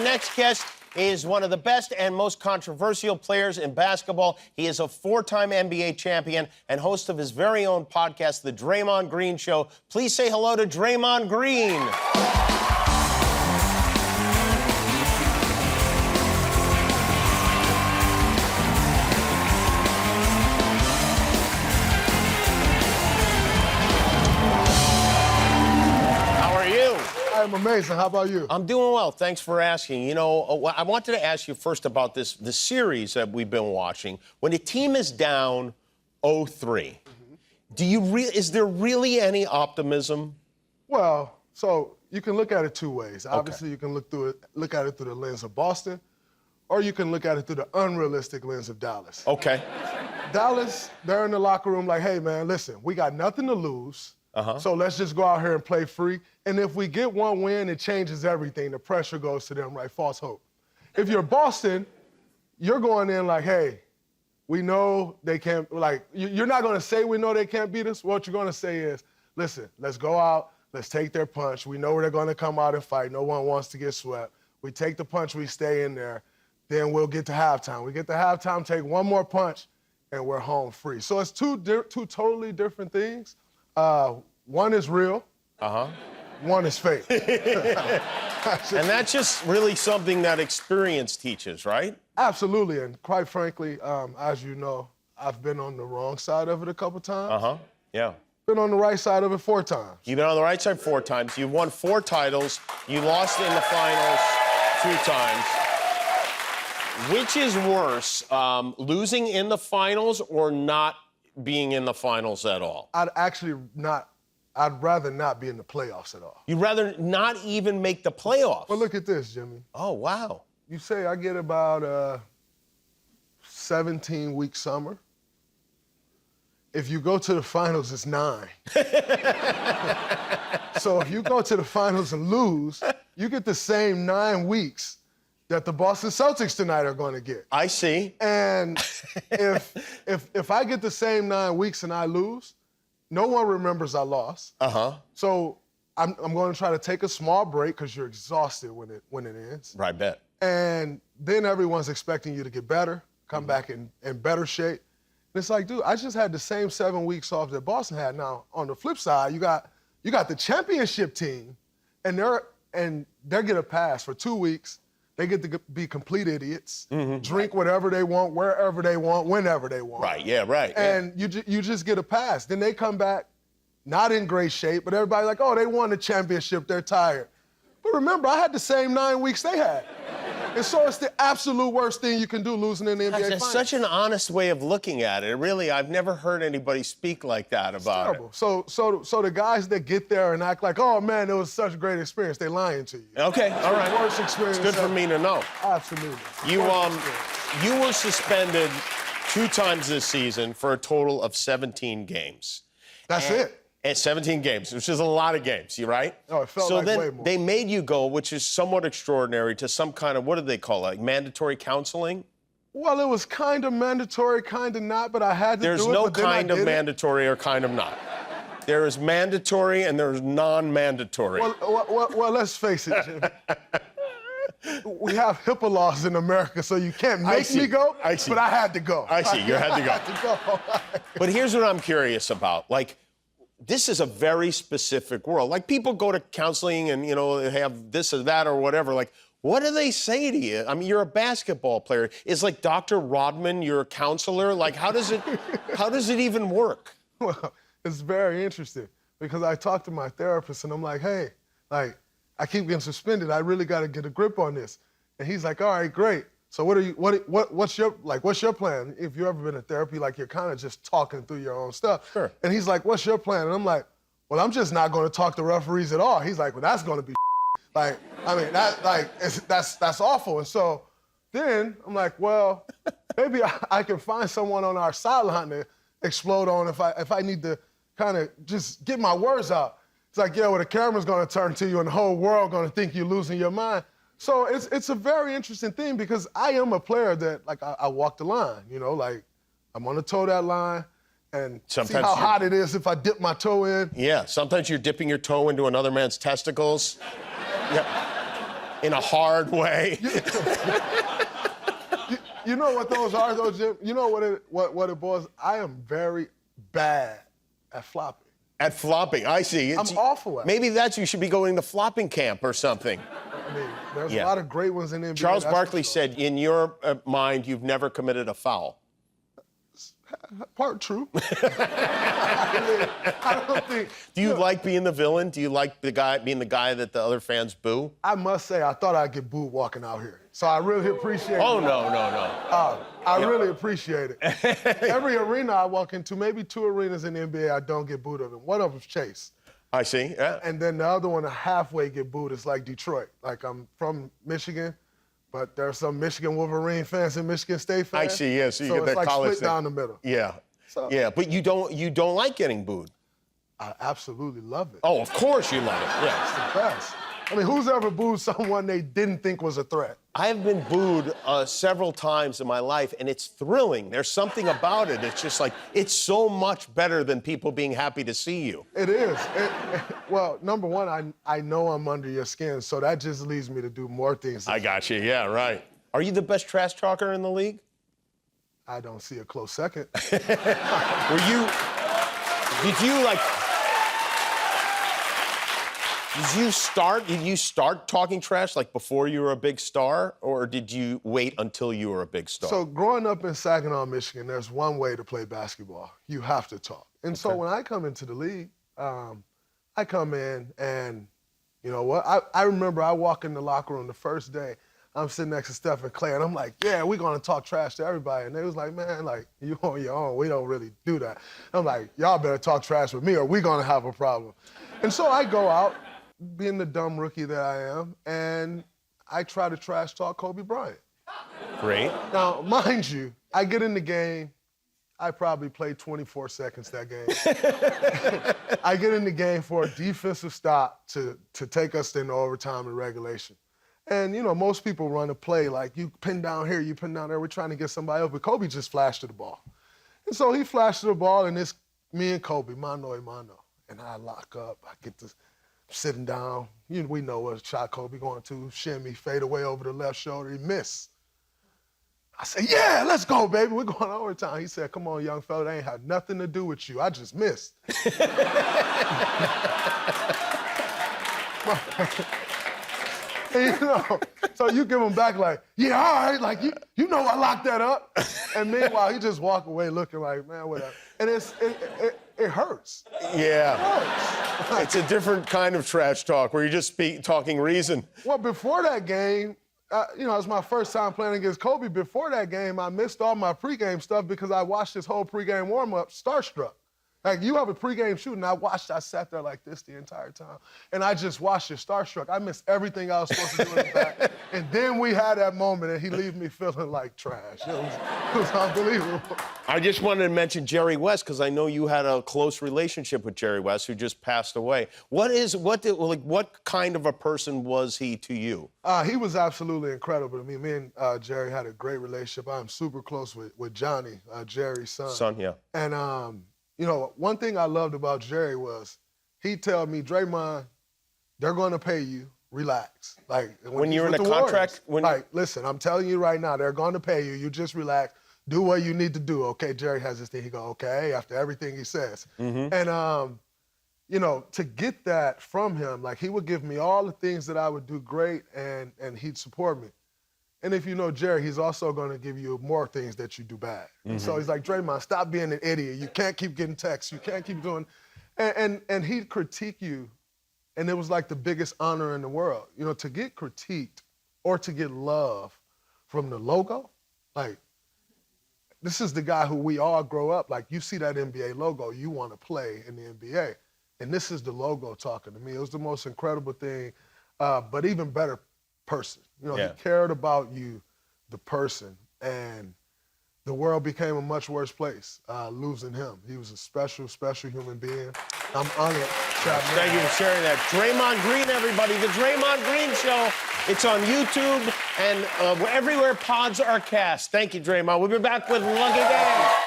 next guest is one of the best and most controversial players in basketball. He is a four-time NBA champion and host of his very own podcast, The Draymond Green Show. Please say hello to Draymond Green. I'm amazing. How about you? I'm doing well. Thanks for asking. You know, I wanted to ask you first about the series that we've been watching. When a team is down 0-3, is there really any optimism? Well, so you can look at it two ways. Obviously, you can look at it through the lens of Boston, or you can look at it through the unrealistic lens of Dallas. Okay. Dallas, they're in the locker room like, hey, man, listen, we got nothing to lose. So let's just go out here and play free. And if we get one win, it changes everything. The pressure goes to them, right? False hope. If you're Boston, you're going in like, hey, we know they can't, like, you're not going to say we know they can't beat us. What you're going to say is, listen, let's go out, let's take their punch. We know they're going to come out and fight. No one wants to get swept. We take the punch, we stay in there. Then we'll get to halftime. We get to halftime, take one more punch, and we're home free. So it's two totally different things. One is real. One is fake. And that's just really something that experience teaches, right? Absolutely. And quite frankly, as you know, I've been on the wrong side of it a couple times. Yeah. Been on the right side of it 4 times. You've been on the right side 4 times. You've won 4 titles. You lost in the finals 2 times. Which is worse, losing in the finals or not being in the finals at all? I'd rather not be in the playoffs at all. You'd rather not even make the playoffs? Well, look at this, Jimmy. Oh, wow. You say I get about a 17-week summer. If you go to the finals, it's 9. So if you go to the finals and lose, you get the same 9 weeks that the Boston Celtics tonight are going to get. I see. And if I get the same 9 weeks and I lose, no one remembers I lost. So I'm going to try to take a small break because you're exhausted when it ends. Right, bet. And then everyone's expecting you to get better, come back in better shape. And it's like, dude, I just had the same 7 weeks off that Boston had. Now, on the flip side, you got the championship team, and they get a pass for 2 weeks. They get to be complete idiots, drink whatever they want, wherever they want, whenever they want. Right, yeah, right. And you just get a pass. Then they come back not in great shape, but everybody's like, oh, they won the championship, they're tired. But remember, I had the same 9 weeks they had. And so it's the absolute worst thing you can do, losing in the NBA Finals. That's such an honest way of looking at it. Really, I've never heard anybody speak like that about it. So the guys that get there and act like, oh, man, it was such a great experience, they're lying to you. Okay, all right. Worst experience. It's good for me to know. Absolutely. You were suspended 2 times this season for a total of 17 games. That's it. And 17 games, which is a lot of games, you right? Oh, it felt like way more. So then they made you go, which is somewhat extraordinary, to some kind of, what do they call it, like mandatory counseling? Well, it was kind of mandatory, kind of not, but I had to do it. There's no kind of mandatory or kind of not. There is mandatory and there's non-mandatory. Well, let's face it, Jimmy. We have HIPAA laws in America, so you can't make me go, but I had to go. I see, you had to go. I had to go. But here's what I'm curious about. Like, this is a very specific world. Like, people go to counseling and, you know, have this or that or whatever. Like, what do they say to you? I mean, you're a basketball player. Is like Dr. Rodman your counselor? Like, how does it even work? Well, it's very interesting because I talked to my therapist and I'm like, hey, like, I keep getting suspended. I really got to get a grip on this. And he's like, all right, great. So what's your plan? If you've ever been in therapy, like you're kind of just talking through your own stuff. Sure. And he's like, what's your plan? And I'm like, well, I'm just not going to talk to referees at all. He's like, well, that's going to be like, I mean, that's awful. And so then I'm like, well, maybe I can find someone on our sideline to explode on if I need to kind of just get my words out. It's like, yeah, well, the camera's going to turn to you and the whole world going to think you're losing your mind. So it's a very interesting thing because I am a player that, like, I walk the line, you know, like, I'm going to toe that line and sometimes see how hot it is if I dip my toe in. Yeah, sometimes you're dipping your toe into another man's testicles. Yeah. in a hard way. You know what those are, though, Jim? You know what it boils? I am very bad at flopping. At flopping, I see. I'm awful at it. Maybe you should be going to flopping camp or something. I mean, there's a lot of great ones in the NBA. Charles Barkley said, in your mind, you've never committed a foul. Part true. I don't think. Do you like being the villain? Do you like being the guy that the other fans boo? I must say, I thought I'd get booed walking out here. So I really appreciate it. Oh, no. I really appreciate it. Every arena I walk into, maybe 2 arenas in the NBA, I don't get booed of. And one of them's Chase. I see, yeah. And then the other one, I halfway get booed. It's like Detroit. Like, I'm from Michigan, but there's some Michigan Wolverine fans and Michigan State fans. I see, yeah. So you get it's that like college split down the middle. Yeah. So, yeah, but you don't like getting booed. I absolutely love it. Oh, of course you love it, yeah. It's the best. I mean, who's ever booed someone they didn't think was a threat? I have been booed several times in my life, and it's thrilling. There's something about it. It's just like, it's so much better than people being happy to see you. It is. Well, number one, I know I'm under your skin, so that just leads me to do more things. I got you, yeah, right. Are you the best trash talker in the league? I don't see a close second. Did you start talking trash like before you were a big star, or did you wait until you were a big star? So growing up in Saginaw, Michigan, there's one way to play basketball. You have to talk. And so when I come into the league, I come in and, you know what? I remember I walk in the locker room the first day. I'm sitting next to Steph and Clay, and I'm like, yeah, we're gonna talk trash to everybody. And they was like, man, like, you on your own. We don't really do that. I'm like, y'all better talk trash with me or we gonna have a problem. And so I go out, being the dumb rookie that I am, and I try to trash talk Kobe Bryant. Great. Now, mind you, I get in the game, I probably played 24 seconds that game. I get in the game for a defensive stop to take us into overtime and regulation. And, you know, most people run a play like, you pin down here, you pin down there, we're trying to get somebody else, but Kobe just flashed to the ball. And so he flashed to the ball, and it's me and Kobe, mano a mano. And I lock up, I get to sitting down. We know what shot Kobe going to, shimmy, fade away over the left shoulder, he missed. I said, yeah, let's go, baby, we're going overtime. He said, come on, young fella, that ain't had nothing to do with you, I just missed. And, you know, so you give him back like, yeah, all right, like, you know I locked that up. And meanwhile, he just walk away looking like, man, whatever. And it hurts. Yeah. It hurts. It's a different kind of trash talk where you're just talking reason. Well, before that game, you know, it was my first time playing against Kobe. Before that game, I missed all my pregame stuff because I watched this whole pregame warm-up starstruck. Like, you have a pregame shooting, I sat there like this the entire time. And I just watched it starstruck. I missed everything I was supposed to do in the back. And then we had that moment, and he leave me feeling like trash. It was unbelievable. I just wanted to mention Jerry West, because I know you had a close relationship with Jerry West, who just passed away. What kind of a person was he to you? He was absolutely incredible to me. Me and Jerry had a great relationship. I'm super close with Johnny, Jerry's son. Son, yeah. And, you know, one thing I loved about Jerry was he'd tell me, Draymond, they're going to pay you. Relax. Like when you're in a contract, listen, I'm telling you right now, they're going to pay you. You just relax. Do what you need to do. Okay, Jerry has this thing. He go, okay, after everything he says. Mm-hmm. And you know, to get that from him, like he would give me all the things that I would do great, and he'd support me. And if you know Jerry, he's also going to give you more things that you do bad. Mm-hmm. And so he's like, Draymond, stop being an idiot. You can't keep getting texts. You can't keep doing... And he'd critique you, and it was like the biggest honor in the world. You know, to get critiqued or to get love from the logo, like, this is the guy who we all grow up, like, you see that NBA logo, you want to play in the NBA. And this is the logo talking to me. It was the most incredible thing, but even better person. You know, he cared about you, the person, and the world became a much worse place losing him. He was a special, special human being. I'm honored. Thank you for sharing that. Draymond Green, everybody. The Draymond Green Show. It's on YouTube and everywhere pods are cast. Thank you, Draymond. We'll be back with Lucky Day.